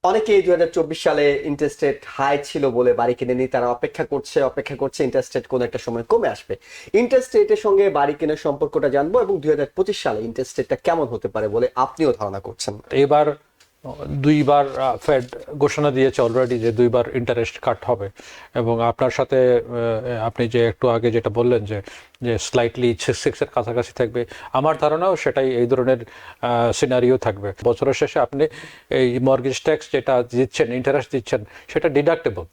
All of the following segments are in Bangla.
অনেকেই 2024 সালে ইন্টারেস্ট রেট হাই ছিল বলে বাড়ি কিনেনি, তারা অপেক্ষা করছে ইন্টারেস্ট রেট কোনো একটা সময় কমে আসবে। ইন্টারেস্ট রেটের সঙ্গে বাড়ি কেনার সম্পর্কটা জানবো এবং 2025 সালে ইন্টারেস্ট রেটটা কেমন হতে পারে বলে আপনিও ধারণা করছেন। এবার দুইবার ফেড ঘোষণা দিয়েছে অলরেডি যে দুইবার ইন্টারেস্ট কাট হবে, এবং আপনার সাথে আপনি যে একটু আগে যেটা বললেন যে যে স্লাইটলি সিক্সের কাছাকাছি থাকবে, আমার ধারণাও সেটাই, এই ধরনের সিনারিও থাকবে। বছরের শেষে আপনি এই মর্গেজ ট্যাক্স যেটা দিচ্ছেন, ইন্টারেস্ট দিচ্ছেন, সেটা ডিডাক্টেবল।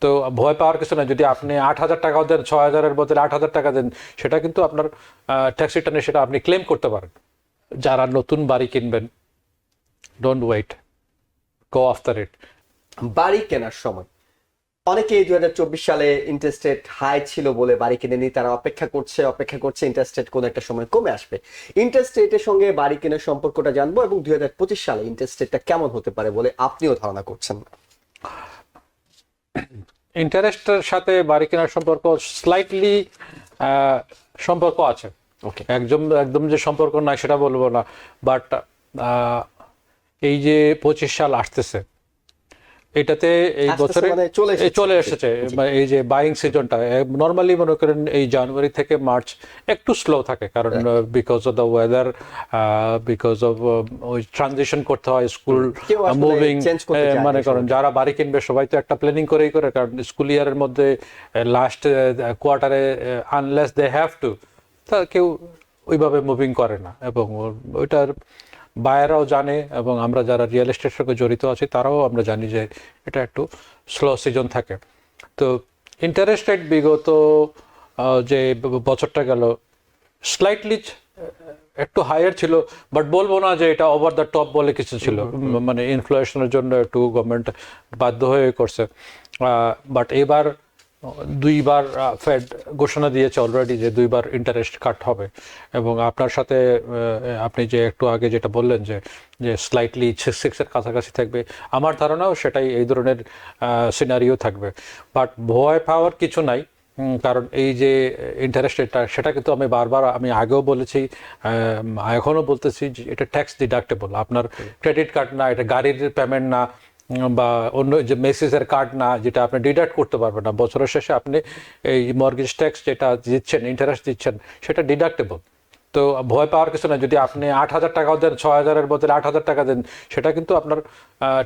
তো ভয় পাওয়ার কিছু না। যদি আপনি 8,000 টাকাও দেন, 6,000-এর বদলে 8,000 টাকা দেন, সেটা কিন্তু আপনার ট্যাক্স রিটার্নে সেটা আপনি ক্লেম করতে পারেন। যারা নতুন বাড়ি কিনবেন, don't wait, go after it. বাড়ি কেনার সময় অনেকেই 2024 সালে ইন্টারেস্ট রেট হাই ছিল বলে বাড়ি কিনেনি, তারা অপেক্ষা করছে ইন্টারেস্ট রেট কোনো একটা সময় কমে আসবে। ইন্টারেস্ট রেটের সঙ্গে বাড়ি কেনার সম্পর্কটা জানবো এবং 2025 সালে ইন্টারেস্ট রেটটা কেমন হতে পারে বলে আপনিও ধারণা করছেন। ইন্টারেস্টের সাথে বাড়ি কেনার সম্পর্ক স্লাইটলি সম্পর্ক আছে। ওকে। একদম একদম যে সম্পর্ক নাই সেটা বলবো না, বাট এই যে 25 সাল আসতেছে, এটাতে এই আসতেছে বছরে মানে চলে এসেছে। চলে এসেছে। এই যে বাইং সিজনটা নর্মালি মনে করেন এই জানুয়ারি থেকে মার্চ একটু স্লো থাকে, কারণ because of the weather, because of ওই ট্রানজিশন করতে হয়, স্কুল কেউ আসলে মুভিং, change করতে চায় না মানে এই করেন সময়টা। যারা বাড়ি কিনবে সবাই তো একটা প্ল্যানিং করেই করে, কারণ স্কুল ইয়ারের মধ্যে লাস্ট কোয়ার্টারে আনলেস দে হ্যাভ টু, তা কেউ ওইভাবে মুভিং করে না। এবং ওইটার বায়ারাও জানে, এবং আমরা যারা রিয়েল এস্টেটের সঙ্গে জড়িত আছি তারাও আমরা জানি যে এটা একটু স্লো সিজন থাকে। তো ইন্টারেস্ট রেট বিগত যে বছরটা গেল স্লাইটলি একটু হায়ার ছিল, বাট বলবো না যে এটা ওভার দ্য টপ বলে কিছু ছিল। মানে ইনফ্লেশনের জন্য একটু গভর্নমেন্ট বাধ্য হয়ে করছে। বাট এবার দুইবার ফেড ঘোষণা দিয়েছে অলরেডি যে দুইবার ইন্টারেস্ট কাট হবে, এবং আপনার সাথে আপনি যে একটু আগে যেটা বললেন যে যে স্লাইটলি সিক্সের কাছাকাছি থাকবে, আমার ধারণাও সেটাই, এই ধরনের সিনারিও থাকবে। বাট ভয় পাওয়ার কিছু নাই, কারণ এই যে ইন্টারেস্ট রেটটা, সেটা কিন্তু আমি বারবার, আমি আগেও বলেছি, এখনও বলতেছি যে এটা ট্যাক্স ডিডাক্টেবল। আপনার ক্রেডিট কার্ড না, এটা গাড়ির পেমেন্ট না, বা অন্য যে মেসেজের কার্ড না, যেটা আপনি ডিডাক্ট করতে পারবেন না। বছরের শেষে আপনি এই মর্গেজ ট্যাক্স যেটা দিচ্ছেন, ইন্টারেস্ট দিচ্ছেন, সেটা ডিডাক্টেবল। তো ভয় পাওয়ার কিছু না। যদি আপনি 8,000 টাকাও দেন, 6,000-এর বদলে 8,000 টাকা দেন, সেটা কিন্তু আপনার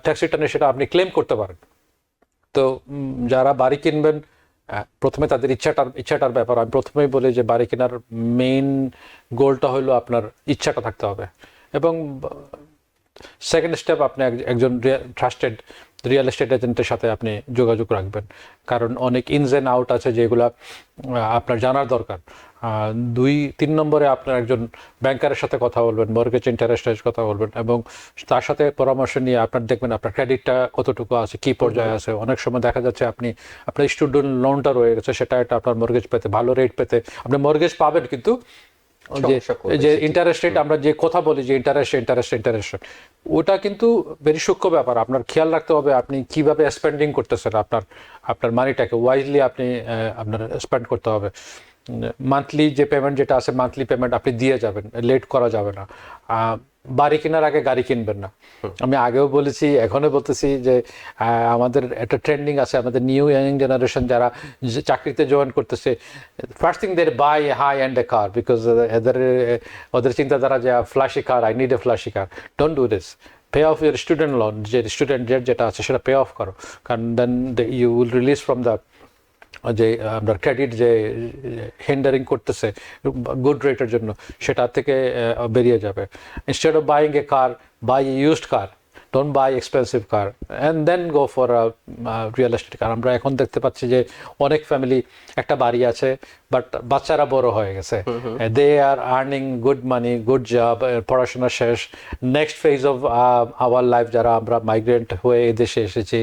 ট্যাক্স রিটার্নে সেটা আপনি ক্লেম করতে পারেন। তো যারা বাড়ি কিনবেন, প্রথমে তাদের ইচ্ছাটার ব্যাপার। আমি প্রথমেই বলি যে বাড়ি কেনার মেইন গোলটা হলো আপনার ইচ্ছাটা থাকতে হবে, এবং সেকেন্ড স্টেপ আপনি একজন ট্রাস্টেড রিয়েল এস্টেট এজেন্টের সাথে আপনি যোগাযোগ রাখবেন, কারণ অনেক ইনস অ্যান্ড আউট আছে যেগুলা আপনার জানার দরকার। 2-3 নম্বরে আপনার একজন ব্যাংকারের সাথে কথা বলবেন, মর্গেজ ইন্টারেস্টের কথা বলবেন, এবং তার সাথে পরামর্শ নিয়ে আপনার দেখবেন আপনার ক্রেডিটটা কতটুকু আছে, কি পর্যায়ে আছে। অনেক সময় দেখা যাচ্ছে আপনার স্টুডেন্ট লোনটা রয়ে গেছে, সেটা একটা আপনার মর্গেজ পেতে, ভালো রেট পেতে আপনি মর্গেজ পাবেন, কিন্তু যে ইন্টারেস্ট রেট আমরা যে কথা বলি যে ইন্টারেস্ট, ওটা কিন্তু ভেরি সূক্ষ্ম ব্যাপার। আপনার খেয়াল রাখতে হবে আপনি কিভাবে স্পেন্ডিং করতেছেন, আপনার মানিটাকে ওয়াইজলি আপনি আপনার স্পেন্ড করতে হবে। মান্থলি যে পেমেন্ট যেটা আছে, মান্থলি পেমেন্ট আপনি দিয়ে যাবেন, লেট করা যাবে না। বাড়ি কেনার আগে গাড়ি কিনবেন না। আমি আগেও বলেছি, এখনো বলতেছি যে আমাদের একটা ট্রেন্ডিং আছে, আমাদের নিউ ইয়াং জেনারেশন যারা চাকরিতে জয়েন করতেছে, first thing they buy high and a car, because ওদের চিন্তাধারা যে flashy car, I need a flashy car. Don't do this. Pay off your student loan, যে স্টুডেন্ট ডেট যেটা আছে সেটা পে অফ করো, কারণ then you will release from the যে আপনার ক্রেডিট যে হিন্ডারিং করতেছে গুড রেটের জন্য, সেটা থেকে বেরিয়ে যাবে। Instead of buying a car, buy a used car, don't buy expensive car and then go for a real estate car. আমরা এখন দেখতে পাচ্ছি যে অনেক ফ্যামিলি একটা বাড়ি আছে, বাট বাচ্চারা বড় হয়ে গেছে, they are earning good money, good job, পড়াশোনা শেষ, next phase of our life, যারা আমরা মাইগ্রেন্ট হয়ে এদেশে এসেছি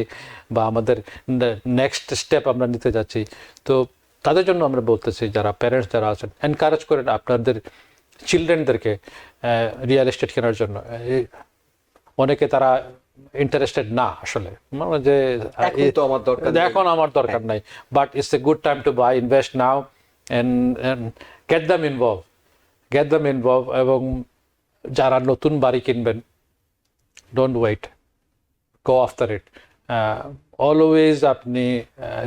বা আমাদের নেক্সট স্টেপ আমরা নিতে যাচ্ছি, তো তাদের জন্য আমরা বলতেছি যারা প্যারেন্টস যারা আছেন, এনকারেজ করেন আপনাদের চিলড্রেনদেরকে রিয়েল এস্টেট কেনার জন্য। অনেকে তারা ইন্টারেস্টেড না আসলে, মানে যে এখন আমার দরকার নাই, but it's a good time to buy, invest now and get them involve. এবং যারা নতুন বাড়ি কিনবেন, don't wait, go after it. Always আপনি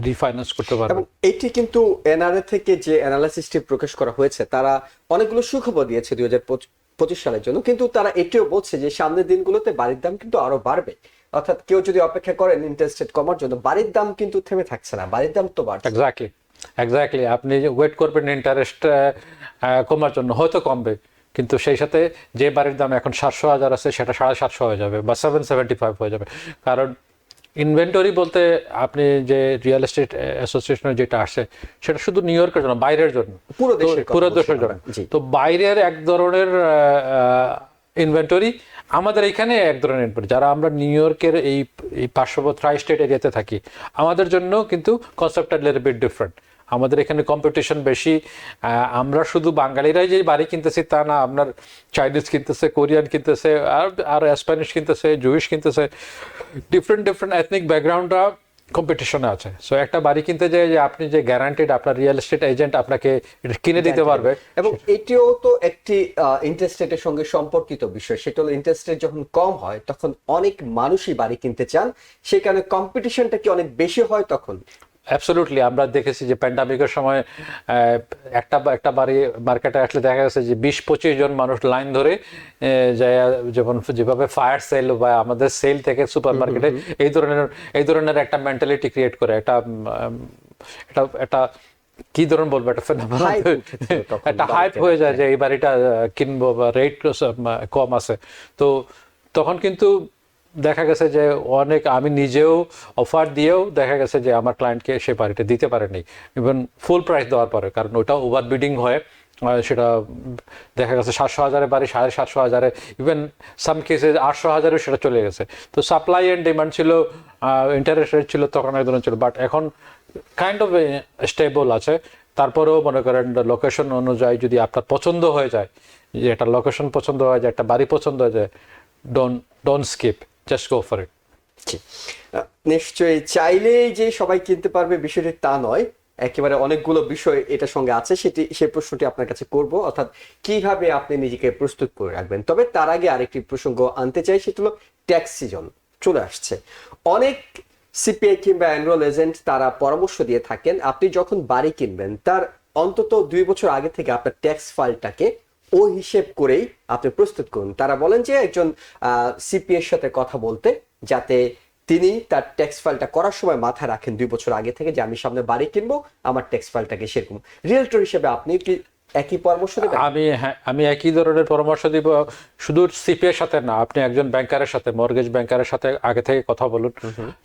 রিফাইন্যান্স করতে পারবেন। এবং এটি কিন্তু এনআরএ থেকে যে অ্যানালাইসিসটি প্রকাশ করা হয়েছে তারা অনেকগুলো সুখবর দিয়েছে 2025 সালের জন্য, কিন্তু তারা এটিও বলছে যে সামনের দিনগুলোতে বাড়ির দাম কিন্তু আরো বাড়বে। অর্থাৎ কেউ যদি অপেক্ষা করেন ইন্টারেস্ট রেট কমার জন্য, বাড়ির দাম কিন্তু থেমে থাকছে না, বাড়ির দাম তো বাড়ছে। এক্স্যাক্টলি আপনি ওয়েট করবেন ইন্টারেস্ট কমার জন্য, হয়তো কমবে, কিন্তু সেই সাথে যে বাড়ির দাম এখন 700,000 আছে সেটা 750 হয়ে যাবে বা 775 হয়ে যাবে। কারণ ইনভেন্টরি বলতে আপনি যে রিয়েল এস্টেট অ্যাসোসিয়েশনের যেটা আসে সেটা শুধু নিউ ইয়র্কের জন্য, বাইরের জন্য, পুরো দেশের জন্য। তো বাইরের এক ধরনের ইনভেন্টরি, আমাদের এখানে এক ধরনের ইনভেন্টরি। যারা আমরা নিউ ইয়র্কের এই পার্শ্ববর্তী ট্রাই স্টেট এরিয়াতে থাকি, আমাদের জন্য কিন্তু কনসেপ্টটা লিটল বিট ডিফারেন্ট। আমাদের এখানে কম্পিটিশন বেশি। আমরা শুধু বাঙালিরাই যে বাড়ি কিনতেছি তা না, আপনার চাইনিজ কিনতেছে, কোরিয়ান কিনতেছে, আর স্প্যানিশ কিনতেছে, জুইশ কিনতেছে, ডিফারেন্ট এথনিক ব্যাকগ্রাউন্ডরা কম্পিটিশনে আছে। সো একটা বাড়ি কিনতে যায় যে আপনি যে গ্যারান্টিড আপনার রিয়েল এস্টেট এজেন্ট আপনাকে এটা কিনে দিতে পারবে। এবং এটিও তো একটি ইন্টারেস্ট রেটের সঙ্গে সম্পর্কিত বিষয়। সেটা হলো ইন্টারেস্ট রেট যখন কম হয় তখন অনেক মানুষই বাড়ি কিনতে চান, সেই কারণে কম্পিটিশনটা কি অনেক বেশি হয় তখন। অ্যাবসলিউটলি, আমরা দেখেছি যে প্যান্ডামিকের সময় একটা বাড়ি মার্কেটে আসলে দেখা গেছে যে 20-25 জন মানুষ লাইন ধরে যায়, যেমন যেভাবে ফায়ার সেল বা আমাদের সেল থেকে সুপার মার্কেটে এই ধরনের একটা মেন্টালিটি ক্রিয়েট করে, একটা কি ধরুন বলবো, একটা হাইপ হয়ে যায় যে এই বাড়িটা কিনবো বা রেট কম আছে। তো তখন কিন্তু দেখা গেছে যে আমি নিজেও অফার দিয়েও দেখা গেছে যে আমার ক্লায়েন্টকে সে বাড়িটা দিতে পারেনি, ইভেন ফুল প্রাইস দেওয়ার পরে, কারণ ওটা ওভার বিডিং হয়ে সেটা দেখা গেছে 700,000 বাড়ি 750,000, ইভেন সাম কেসে 800,000 সেটা চলে গেছে। তো সাপ্লাই অ্যান্ড ডিমান্ড ছিল, ইন্টারেস্ট রেট ছিল তখন এক ধরনের ছিল, বাট এখন কাইন্ড অফ স্টেবল আছে। তারপরেও মনে করেন লোকেশন অনুযায়ী যদি আপনার পছন্দ হয়ে যায়, যে একটা লোকেশন পছন্দ হয়ে যায়, একটা বাড়ি পছন্দ হয়ে যায়, don't skip, just go for it. নিশ্চয়ই চাইলেই যে সবাই কিনতে পারবে বিষয়টি তা নয়, একেবারে অনেকগুলো বিষয় এটার সঙ্গে আছে। সেই প্রশ্নটি আপনার কাছে করব, অর্থাৎ কিভাবে আপনি নিজেকে প্রস্তুত করে রাখবেন। তবে তার আগে আরেকটি প্রসঙ্গ আনতে চাই, সেটা হলো ট্যাক্স সিজন চলে আসছে। অনেক সিপিআই কিংবা এনরোল এজেন্ট তারা পরামর্শ দিয়ে থাকেন আপনি যখন বাড়ি কিনবেন তার অন্তত 2 বছর আগে থেকে আপনার ট্যাক্স ফাইলটাকে ওই হিসেব করেই আপনি প্রস্তুত করুন। তারা বলেন যে একজন সিপিএ এর সাথে কথা বলতে, যাতে তিনি তার ট্যাক্স ফাইলটা করার সময় মাথায় রাখেন 2 বছর আগে থেকে যে আমি সামনে বাড়ি কিনবো, আমার ট্যাক্স ফাইলটাকে সেরকম। রিয়েলটর হিসেবে আপনি কি একই পরামর্শ দেবেন? আমি একই ধরনের পরামর্শ দিব, শুধু সিপিএ এর সাথে না, আপনি একজন ব্যাংকারের সাথে, মর্গেজ ব্যাংকারের সাথে আগে থেকে কথা বলুন।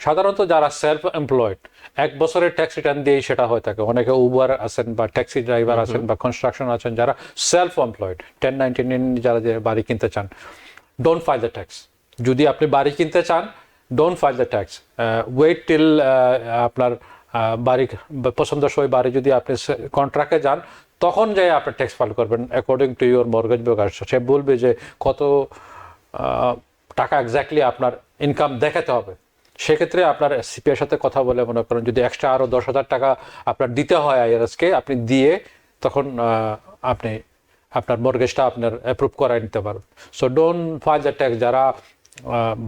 সাধারণত যারা সেলফ এমপ্লয়েড 1 বছরের ট্যাক্স রিটার্ন দিয়েই সেটা হয়ে থাকে। অনেকে উবার আছেন বা ট্যাক্সি ড্রাইভার আছেন বা কনস্ট্রাকশন আছেন, যারা সেলফ এমপ্লয়েড 1099 যারা বাড়ি কিনতে চান, ডোন্ট ফাইল দ্য ট্যাক্স। যদি আপনি বাড়ি কিনতে চান, don't file the tax, wait till আপনার বাড়ি পছন্দসই বাড়ি যদি আপনি কন্ট্রাক্টে যান, তখন যাই আপনি ট্যাক্স ফাইল করবেন according to your mortgage broker. সে বলবে যে কত টাকা এক্স্যাক্টলি আপনার ইনকাম দেখাতে হবে। সেক্ষেত্রে আপনার সিপিআর সাথে কথা বলে, মনে করেন যদি এক্সট্রা আরও 10,000 টাকা আপনার দিতে হয় আইআরএসকে, আপনি দিয়ে তখন আপনি আপনার মর্গেজটা আপনার অ্যাপ্রুভ করায় নিতে পারবেন। So don't file the tax. যারা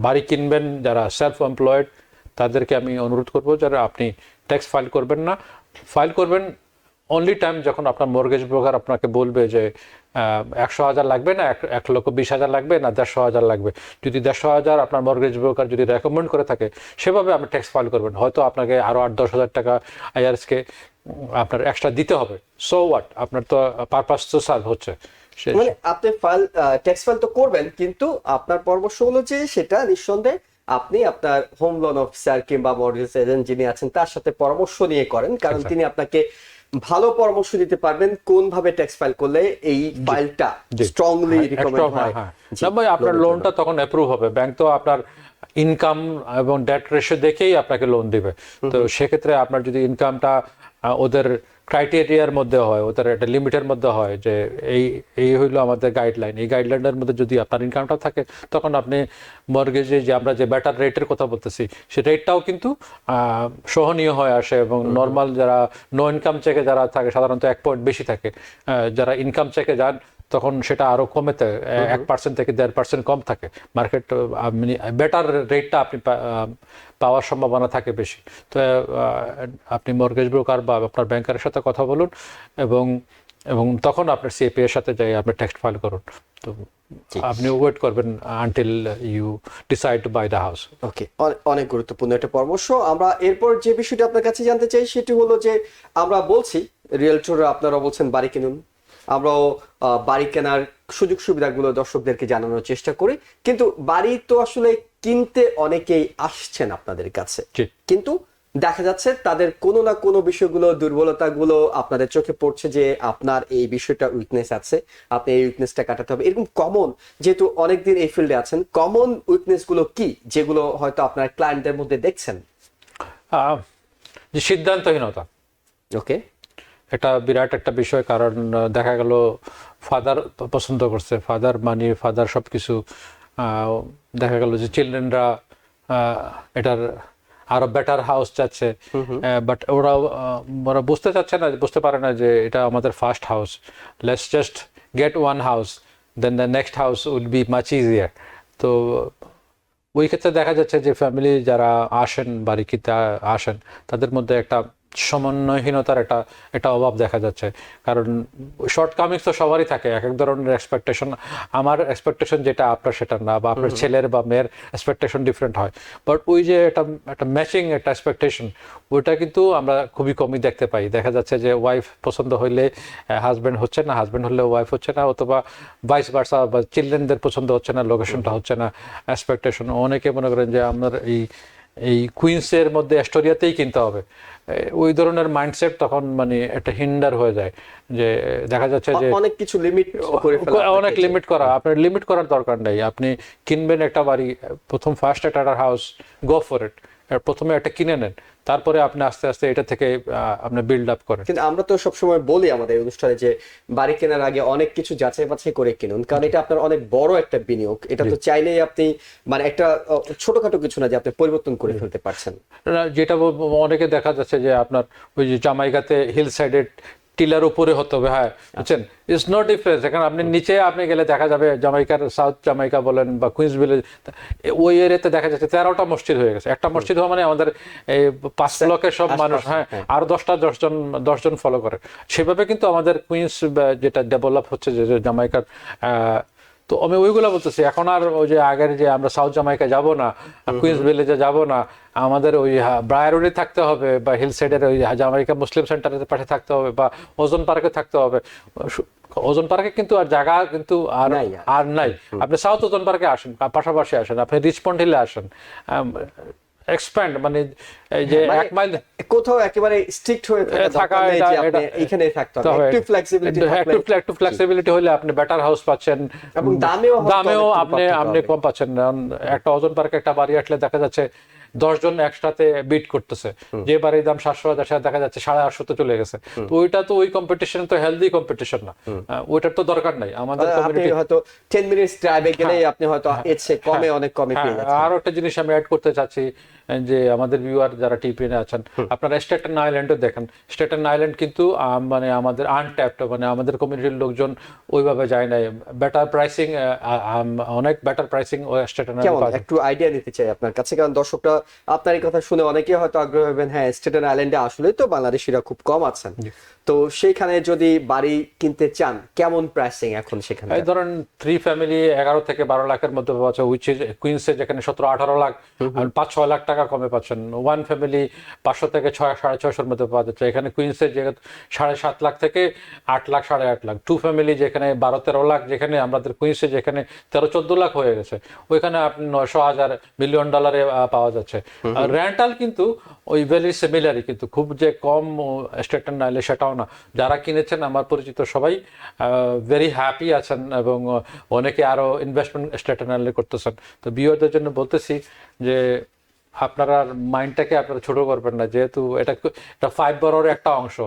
বাড়ি কিনবেন, যারা সেলফ এমপ্লয়েড, তাদেরকে আমি অনুরোধ করবো যারা আপনি ট্যাক্স ফাইল করবেন না। ফাইল করবেন অনলি টাইম যখন আপনার মর্গেজ ব্রোকার আপনাকে বলবে যে 100,000 লাগবে না, 1,20,000 লাগবে না, 150,000 লাগবে। যদি 150,000 আপনার মর্গেজ ব্রোকার যদি রেকমেন্ড করে থাকে, সেভাবে আপনি ট্যাক্স ফাইল করবেন। হয়তো আপনাকে আরও 8-10,000 টাকা আইআরএসকে আপনার এক্সট্রা দিতে হবে। সো হোয়াট, আপনার তো পারপাস তো সার্ভ হচ্ছে। মানে আপনি ট্যাক্স ফাইল তো করবেন, কিন্তু আপনার পরামর্শ হলো যে সেটা নিঃসন্দেহে আপনি আপনার হোম লোন অফিসার কিংবা মর্গেজ এজেন্ট যিনি আছেন তার সাথে পরামর্শ নিয়ে করেন, কারণ তিনি আপনাকে ভালো পরামর্শ দিতে পারবেন কোন ভাবে ট্যাক্স ফাইল করলে এই ফাইলটা স্ট্রংলি রিকমেন্ড হয়। ভাই আপনার লোনটা তখন অ্যাপ্রুভ হবে। ব্যাংক তো আপনার ইনকাম এবং ডেট রেশিও দেখেই আপনাকে লোন দিবে। তো সেক্ষেত্রে আপনার যদি ইনকামটা ওদের ক্রাইটেরিয়ার মধ্যে হয়, ওদের একটা লিমিটের মধ্যে হয়, যে এই হইলো আমাদের গাইডলাইন, এই গাইডলাইনের মধ্যে যদি আপনার ইনকামটা থাকে, তখন আপনি মর্গেজে যে আমরা যে বেটার রেটের কথা বলতেছি, সে রেটটাও কিন্তু সহনীয় হয়ে আসে। এবং নর্মাল যারা নো ইনকাম চেকে যারা থাকে, সাধারণত 1 পয়েন্ট বেশি থাকে। যারা ইনকাম চেকে যান তখন সেটা আরো কমেতে 1% থেকে 1.5% কম থাকে, মার্কেট বেটার রেটটা আপনি পাওয়ার সম্ভাবনা থাকে বেশি। তো আপনি মর্গেজ ব্রোকার বা আপনার ব্যাংকারের সাথে কথা বলুন, এবং এবং তখন আপনার সিএপি এর সাথে যাই আপনি টেক্সট ফাইল করুন। তো আপনি ওয়েট করবেন until you decide to buy the house. Okay, অনেক গুরুত্বপূর্ণ একটা পরামর্শ। আমরা এরপর যে বিষয়টা আপনার কাছে জানতে চাই সেটি হলো যে আমরা বলছি রিয়েলটররা, আপনারা বলছেন বাড়ি কিনুন, আমরাও বাড়ি কেনার সুযোগ সুবিধাগুলো দর্শকদেরকে জানানোর চেষ্টা করি, কিন্তু বাড়ি তো আসলে কিনতে অনেকেই আসছেন আপনাদের কাছে, কিন্তু দেখা যাচ্ছে তাদের কোনো না কোনো বিষয়গুলো, দুর্বলতাগুলো আপনাদের চোখে পড়ছে যে আপনার এই বিষয়টা উইকনেস আছে, আপনি এই উইকনেসটা কাটাতে হবে। এরকম কমন, যেহেতু অনেকদিন এই ফিল্ডে আছেন, কমন উইকনেস গুলো কি যেগুলো হয়তো আপনার ক্লায়েন্টদের মধ্যে দেখছেন? যে সিদ্ধান্তহীনতা, ওকে, এটা বিরাট একটা বিষয়। কারণ দেখা গেল ফাদার পছন্দ করছে, ফাদার মানি, ফাদার সবকিছু, দেখা গেল যে চিলড্রেনরা এটার আরো বেটার হাউস চাচ্ছে, বাট ওরা বুঝতে পারে না যে এটা আমাদের first house, let's just get one house, then the next house will be much easier. তো ওই ক্ষেত্রে দেখা যাচ্ছে যে ফ্যামিলি যারা আসেন, বাড়ি কিনতে আসেন, তাদের মধ্যে একটা সমন্বয়হীনতার একটা অভাব দেখা যাচ্ছে। কারণ শর্টকামিংস তো সবারই থাকে, এক এক ধরনের এক্সপেকটেশন। আমার এক্সপেকটেশন যেটা আপনার সেটা না, বা আপনার ছেলের বা মেয়ের এক্সপেকটেশন ডিফারেন্ট হয়। বাট ওই যে একটা ম্যাচিং একটা এক্সপেকটেশন, ওইটা কিন্তু আমরা খুবই কমই দেখতে পাই। দেখা যাচ্ছে যে ওয়াইফ পছন্দ হইলে হাজব্যান্ড হচ্ছে না, হাজব্যান্ড হলে ওয়াইফ হচ্ছে না, অথবা ভাইস ভার্সা, বা চিলড্রেনদের পছন্দ হচ্ছে না, লোকেশনটা হচ্ছে না, এক্সপেকটেশন। অনেকে মনে করেন যে আপনার এই কুইন্সের মধ্যে অ্যাস্টোরিয়াতেই কিনতে হবে, ওই ধরনের মাইন্ডসেট তখন মানে একটা হিন্ডার হয়ে যায়। যে দেখা যাচ্ছে যে অনেক কিছু লিমিট করে ফেলা, অনেক লিমিট করা, আপনার লিমিট করার দরকার নেই। আপনি কিনবেন একটা বাড়ি, প্রথম ফার্স্ট একটা হাউস, গো ফর ইট, প্রথমে একটা কিনে নেন, তারপরে আপনি আস্তে আস্তে এটা থেকে আপনি বিল্ড আপ করেন। কিন্তু আমরা তো সবসময় বলি আমাদের অনুষ্ঠানে যে বাড়ি কেনার আগে অনেক কিছু যাচাই বাছাই করে কিনুন, কারণ এটা আপনার অনেক বড় একটা বিনিয়োগ। এটা তো চাইলেই আপনি মানে একটা ছোটখাটো কিছু না যে আপনি পরিবর্তন করে ফেলতে পারছেন। যেটা অনেকে দেখা যাচ্ছে যে আপনার ওই যে জামাইকাতে হিল সাইডের টিলার উপরে হতে হবে, হ্যাঁ বুঝছেন, ইটস নট ডিফারেন্স। এখানে আপনি নিচে আপনি গেলে দেখা যাবে জামাইকার, সাউথ জামাইকা বলেন বা কুইন্সভিলে, ওই এরিয়াতে দেখা যাচ্ছে 13টা মসজিদ হয়ে গেছে। একটা মসজিদ হওয়া মানে আমাদের এই 5 ব্লকের সব মানুষ, হ্যাঁ, আর 10জন ফলো করে। সেভাবে কিন্তু আমাদের কুইন্স যেটা ডেভেলপ হচ্ছে, যে জামাইকার, তো আমি ওইগুলো বলতেছি। এখন আর ওই যে আগের যে আমরা সাউথ জামাইকা যাব না, কুইন্স ভিলেজে যাব না, আমাদের ওই ব্রায়ারুডে থাকতে হবে, বা হিল সাইডের ওই জামাইকা মুসলিম সেন্টারের পাশে থাকতে হবে, বা ওজন পার্কে থাকতে হবে। ওজন পার্কে কিন্তু আর জায়গা কিন্তু আর নাই। আপনি সাউথ ওজন পার্কে আসেন, পাশাপাশি আসেন, আপনি রিচমন্ড হিলে আসেন, এক্সপ্যান্ড মানে এই যে 1 মাইল কোথাও একেবারে স্ট্রিক্ট হয়ে থাকা নেই যে আপনি এখানেই থাকতে হবে। একটু ফ্লেক্সিবিলিটি হলে আপনি বেটার হাউস পাচ্ছেন, এবং দামেও আপনি কম পাচ্ছেন। একটা ওজন পার্কে একটা বাড়ি আসলে দেখা যাচ্ছে 10 জন একসাথে বিট করতেছে, যে বাড়ির দাম 700,000 দেখা যাচ্ছে 850 চলে গেছে। তো ওইটা তো ওই কম্পিটিশন তো হেলদি কম্পিটিশন না, ওইটার তো দরকার নাই। আমাদের আপনি হয়তো 10 মিনিটস ড্রাইভে গেলেই আপনি হয়তো এর চেয়ে কমে অনেক কমে পেয়ে যাচ্ছেন। আরো একটা জিনিস আমি অ্যাড করতে চাচ্ছি, যে আমাদের ভিউয়ার যারা টিপিএনে আছেন, আপনারা স্টেটেন আইল্যান্ডও দেখেন। স্টেটেন আইল্যান্ড কিন্তু মানে আমাদের আনট্যাপড, মানে আমাদের কমিউনিটির লোকজন ওইভাবে যায় নাই। বেটার প্রাইসিং, অনেক বেটার প্রাইসিং স্টেটেন আইল্যান্ড। একটু আইডিয়া নিতে চাই আপনার কাছে, কারণ দর্শকরা আপনার এই কথা শুনে অনেকেই হয়তো আগ্রহী হবেন, হ্যাঁ স্টেটেন আইল্যান্ডে আসলে তো বাংলাদেশিরা খুব কম আছেন, তো সেইখানে যদি বাড়ি কিনতে চান কেমন প্রাইসিং এখন সেখানে? এই ধরেন 3 ফ্যামিলি 11 থেকে 12 লাখের মধ্যে পাচ্ছে, উইচ ইজ কুইন্সে যেখানে 17-18 লাখ, 5-6 লাখ টাকা কমে পাচ্ছেন। 1 ফ্যামিলি 500 থেকে 600-650 মধ্যে পাওয়া যাচ্ছে। এখানে কুইন্সে যে 7.5 লাখ থেকে 8 লাখ 8.5 লাখ। 2 ফ্যামিলি যেখানে 12-13 লাখ, যেখানে আমাদের কুইন্সে যেখানে 13-14 লাখ হয়ে গেছে, ওইখানে আপনি 900,000 $1 মিলিয়ন পাওয়া যাচ্ছে। রেন্টাল কিন্তু ওই ভেরি সিমিলারই, কিন্তু খুব যে কম স্টেটেন আইল্যান্ডে সেটাও না। যারা কিনেছেন আমার পরিচিত সবাই ভেরি হ্যাপি আছেন, এবং অনেকে আরো ইনভেস্টমেন্ট স্টেটেন আইল্যান্ডে করতেছেন। তো ভিউয়ারদের জন্য বলতেছি যে আপনারা মাইন্ডটাকে আপনারা ছোট করবেন না, যেহেতু এটা 5 বড়র একটা অংশ।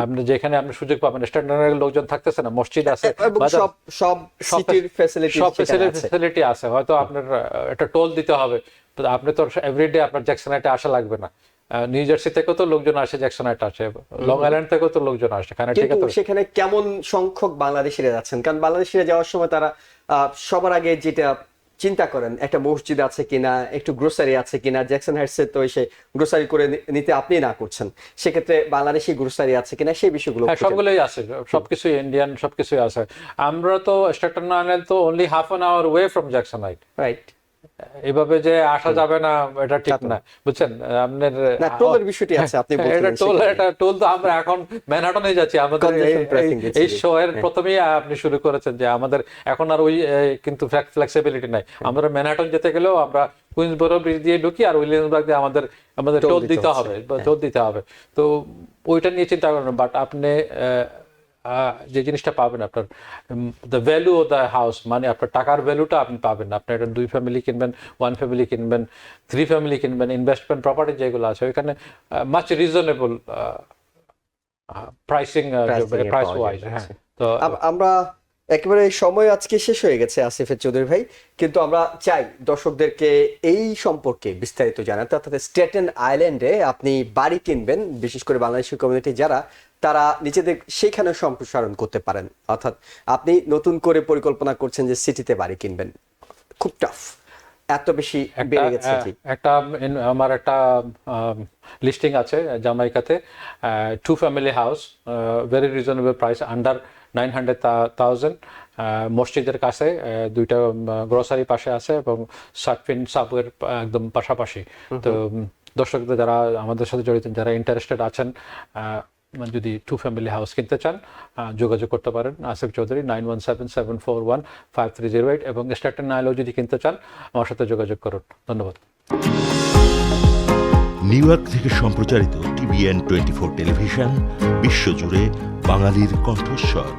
আপনি যেখানে আপনি সুযোগ পাবেন, স্ট্যান্ডার্ড লোকজন থাকতেছে না, মসজিদ আছে, সব সিটির ফ্যাসিলিটি আছে। হয়তো আপনার একটা টোল দিতে হবে, আপনি তো এভরিডে আপনার জ্যাকসনাইটে আসা লাগবে না, নিউ জার্সি থেকেও তো লোকজন আসে, জ্যাকসন হাইট আসে, লং আইল্যান্ড থেকেও তো লোকজন আসে, কানেক্টিকাট কিন্তু সেখানে কেমন সংখ্যক বাংলাদেশিরা যাচ্ছেন? কারণ বাংলাদেশিরা যাওয়ার সময় তারা সবার আগে যেটা চিন্তা করেন একটা মসজিদ আছে কিনা, একটু গ্রোসারি আছে কিনা। জ্যাকসন হাইটসে তো এসে গ্রোসারি করে নিতে আপনি না করছেন, সেক্ষেত্রে বাংলাদেশি গ্রোসারি আছে কিনা সেই বিষয়গুলো হ্যাঁ, সবগুলোই আছে, সবকিছুই ইন্ডিয়ান, সবকিছুই আছে। আমরা তো স্ট্যাটন আইল্যান্ড তো only half an hour way from Jackson height. Right. এভাবে যে আসা যাবে না এটা ঠিক না, বুঝছেন? আপনার না, টোলের বিষয়টি আছে, আপনি এটা বলছিলেন টোল, সেখানে। এটা টোল তো আমরা এখন ম্যানহাটনে যাচ্ছি। আমাদের এই শো এর প্রথমেই আপনি শুরু করেছেন যে আমাদের এখন আর ওই কিন্তু ফ্লেক্সিবিলিটি নাই। আমরা ম্যানহাটন যেতে গেলেও আমরা কুইন্সবরো ব্রিজ দিয়ে ঢুকি, আর উইলিয়ামসবার্গ দিয়ে আমাদের টোল দিতে হবে, টোল দিতে হবে। তো ওইটা নিয়ে চিন্তা করেন। বাট আপনি যে জিনিসটা পাবেন, আপনার the value of the house, মানে আপনার টাকার ভ্যালুটা আপনি পাবেন। আপনি একটা 2 ফ্যামিলি কিনবেন, 1 ফ্যামিলি কিনবেন, 3 ফ্যামিলি কিনবেন, ইনভেস্টমেন্ট প্রপার্টি যেগুলো আছে ওইখানে much reasonable pricing, price wise. হ্যাঁ, তো আমরা একেবারে সময় আজকে শেষ হয়ে গেছে আসিফের চৌধুরী ভাই, কিন্তু আমরা চাই দর্শকদেরকে এই সম্পর্কে বিস্তারিত জানাতে, অর্থাৎ স্ট্যাটেন আইল্যান্ডে আপনি বাড়ি কিনবেন, বিশেষ করে বাংলাদেশি কমিউনিটি যারা, তারা নিজেদের সেখানে সম্প্রসারণ করতে পারেন। অর্থাৎ আপনি নতুন করে পরিকল্পনা করছেন যে সিটিতে বাড়ি কিনবেন, খুব টাফ, এত বেশি বেড়ে গেছে। আমার একটা লিস্টিং আছে জামাইকাতে, 2 family house, very reasonable price, under 900,000, মসজিদের কাছে, 2টা গ্রোসারি পাশে আছে এবং সার্ফিন সাবওয়ের একদম পাশাপাশি। তো দর্শকদের যারা আমাদের সাথে জড়িত, যারা ইন্টারেস্টেড আছেন, যদি 2 ফ্যামিলি হাউস কিনতে চান, যোগাযোগ করতে পারেন আসিফ চৌধুরী 9177415308, এবং স্ট্যাটন আইল্যান্ডও যদি কিনতে চান আমার সাথে যোগাযোগ করুন। ধন্যবাদ। নিউ ইয়র্ক থেকে সম্প্রচারিত TVN 24 টেলিভিশন, বিশ্বজুড়ে বাঙালির কণ্ঠস্বর।